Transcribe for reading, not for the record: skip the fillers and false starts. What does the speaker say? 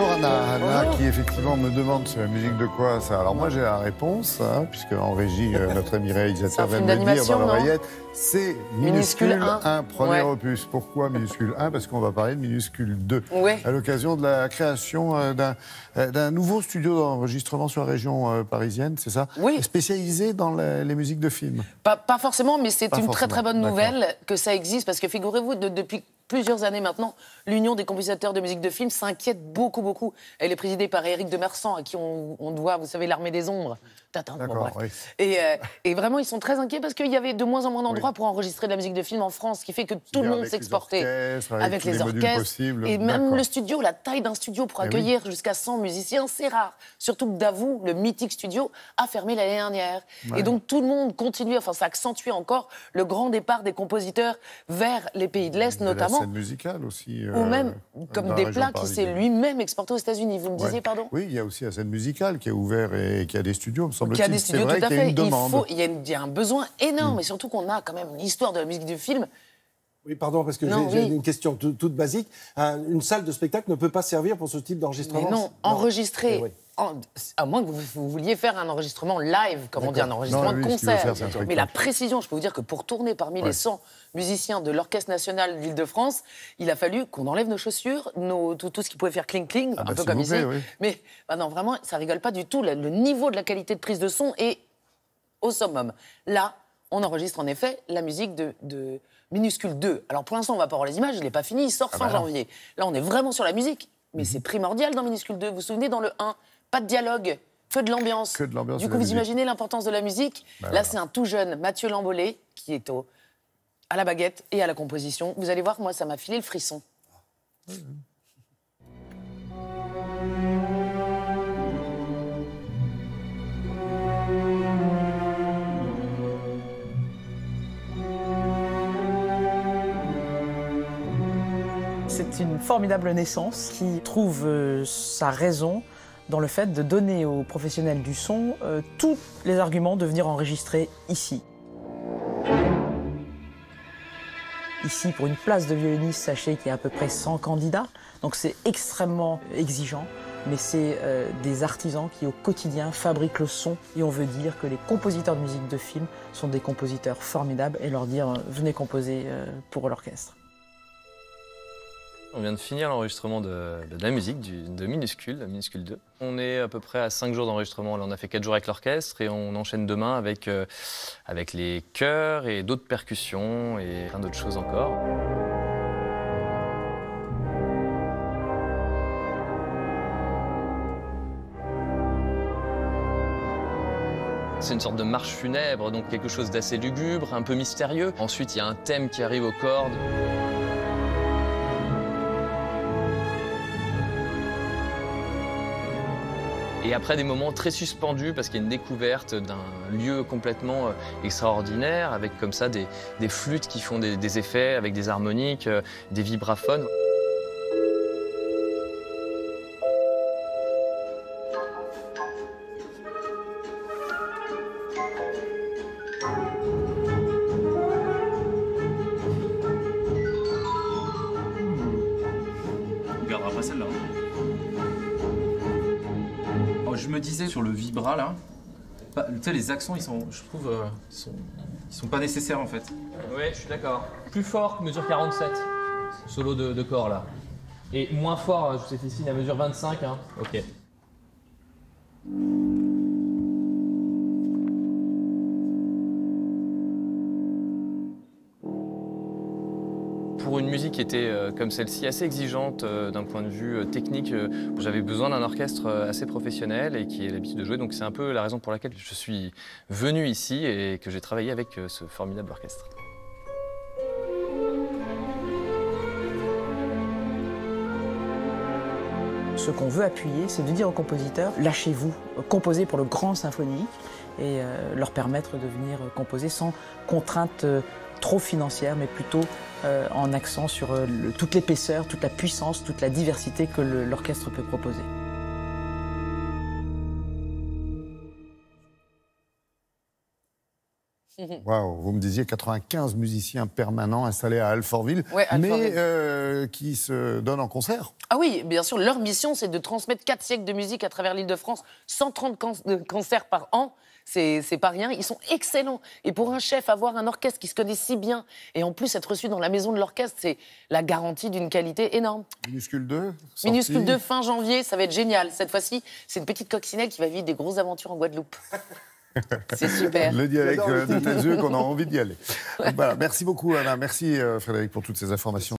Bonjour Anna. Anna qui effectivement me demande c'est la musique de quoi ça. Alors moi j'ai la réponse, hein, puisque en régie notre ami réalisateur vient de me dire dans l'oreillette, c'est minuscule 1, premier opus. Pourquoi minuscule 1? Parce qu'on va parler de minuscule 2 à l'occasion de la création d'un nouveau studio d'enregistrement sur la région parisienne, c'est ça? Oui. Spécialisé dans les musiques de films. Pas forcément, mais c'est une très bonne nouvelle que ça existe, parce que figurez-vous, depuis plusieurs années maintenant, l'Union des compositeurs de musique de film s'inquiète beaucoup. Elle est présidée par Éric de Marsan, à qui on doit, vous savez, l'Armée des Ombres. Oui. Et vraiment, ils sont très inquiets parce qu'il y avait de moins en moins d'endroits pour enregistrer de la musique de film en France, ce qui fait que tout le monde s'exportait avec les orchestres. Et même le studio, la taille d'un studio pour accueillir jusqu'à 100 musiciens, c'est rare. Surtout que Davout, le mythique studio, a fermé l'année dernière. Et donc tout le monde continue, enfin ça accentue encore le grand départ des compositeurs vers les pays de l'Est notamment. La scène musicale aussi. Ou même comme des plats qui s'est lui-même exporté aux États-Unis. Vous me disiez, pardon? Oui, il y a aussi la scène musicale qui est ouverte et qui a des studios, me semble-t-il. Qui a des studios, tout à fait. Il y a un besoin énorme, et surtout qu'on a quand même une histoire de la musique du film. Oui, pardon, parce que j'ai une question toute basique. Une salle de spectacle ne peut pas servir pour ce type d'enregistrement? Mais non, enregistrer. À moins que vous vouliez faire un enregistrement live, comme on dit, un enregistrement de concert. Mais la précision, je peux vous dire que pour tourner parmi les 100 musiciens de l'Orchestre national d'Île-de-France, il a fallu qu'on enlève nos chaussures, tout ce qui pouvait faire cling-cling, un peu comme ici. Mais non, vraiment, ça rigole pas du tout. Le niveau de la qualité de prise de son est au summum. Là, on enregistre en effet la musique de Minuscule 2. Alors pour l'instant, on va pas voir les images, il n'est pas fini, il sort fin janvier. Là, on est vraiment sur la musique. Mais c'est primordial dans Minuscule 2. Vous vous souvenez, dans le 1, pas de dialogue, que de l'ambiance. Du coup, vous imaginez l'importance de la musique. Là, c'est un tout jeune Mathieu Lambolé qui est à la baguette et à la composition. Vous allez voir, moi, ça m'a filé le frisson. C'est une formidable naissance qui trouve sa raison dans le fait de donner aux professionnels du son tous les arguments de venir enregistrer ici. Ici, pour une place de violoniste, sachez qu'il y a à peu près 100 candidats, donc c'est extrêmement exigeant, mais c'est des artisans qui, au quotidien, fabriquent le son, et on veut dire que les compositeurs de musique de film sont des compositeurs formidables, et leur dire « venez composer pour l'orchestre ». On vient de finir l'enregistrement de la musique de Minuscule 2. On est à peu près à 5 jours d'enregistrement. Là, on a fait 4 jours avec l'orchestre et on enchaîne demain avec les chœurs et d'autres percussions et plein d'autres choses encore. C'est une sorte de marche funèbre, donc quelque chose d'assez lugubre, un peu mystérieux. Ensuite, il y a un thème qui arrive aux cordes. Et après des moments très suspendus parce qu'il y a une découverte d'un lieu complètement extraordinaire avec comme ça des flûtes qui font des effets avec des harmoniques, des vibraphones. On gardera pas celle-là. Je me disais sur le vibra là, tu sais les accents je trouve ils sont pas nécessaires en fait. Oui, je suis d'accord. Plus fort que mesure 47, solo de corps là. Et moins fort, je vous ai fait signe à mesure 25. Hein. Ok. Pour une musique qui était comme celle-ci, assez exigeante d'un point de vue technique, j'avais besoin d'un orchestre assez professionnel et qui ait l'habitude de jouer. Donc c'est un peu la raison pour laquelle je suis venu ici et que j'ai travaillé avec ce formidable orchestre. Ce qu'on veut appuyer, c'est de dire aux compositeurs, lâchez-vous, composez pour le grand symphonique et leur permettre de venir composer sans contrainte trop financière, mais plutôt en accent sur toute l'épaisseur, toute la puissance, toute la diversité que l'orchestre peut proposer. Waouh, vous me disiez 95 musiciens permanents installés à Alfortville, mais qui se donnent en concert. Ah oui, bien sûr, leur mission, c'est de transmettre 4 siècles de musique à travers l'Île-de-France, 130 concerts par an. C'est pas rien, ils sont excellents. Et pour un chef, avoir un orchestre qui se connaît si bien, et en plus être reçu dans la maison de l'orchestre, c'est la garantie d'une qualité énorme. Minuscule 2 Minuscule 2, fin janvier, ça va être génial. Cette fois-ci, c'est une petite coccinelle qui va vivre des grosses aventures en Guadeloupe. C'est super. Le dit avec de tels yeux qu'on a envie d'y aller. Voilà, merci beaucoup Anna, merci Frédéric pour toutes ces informations.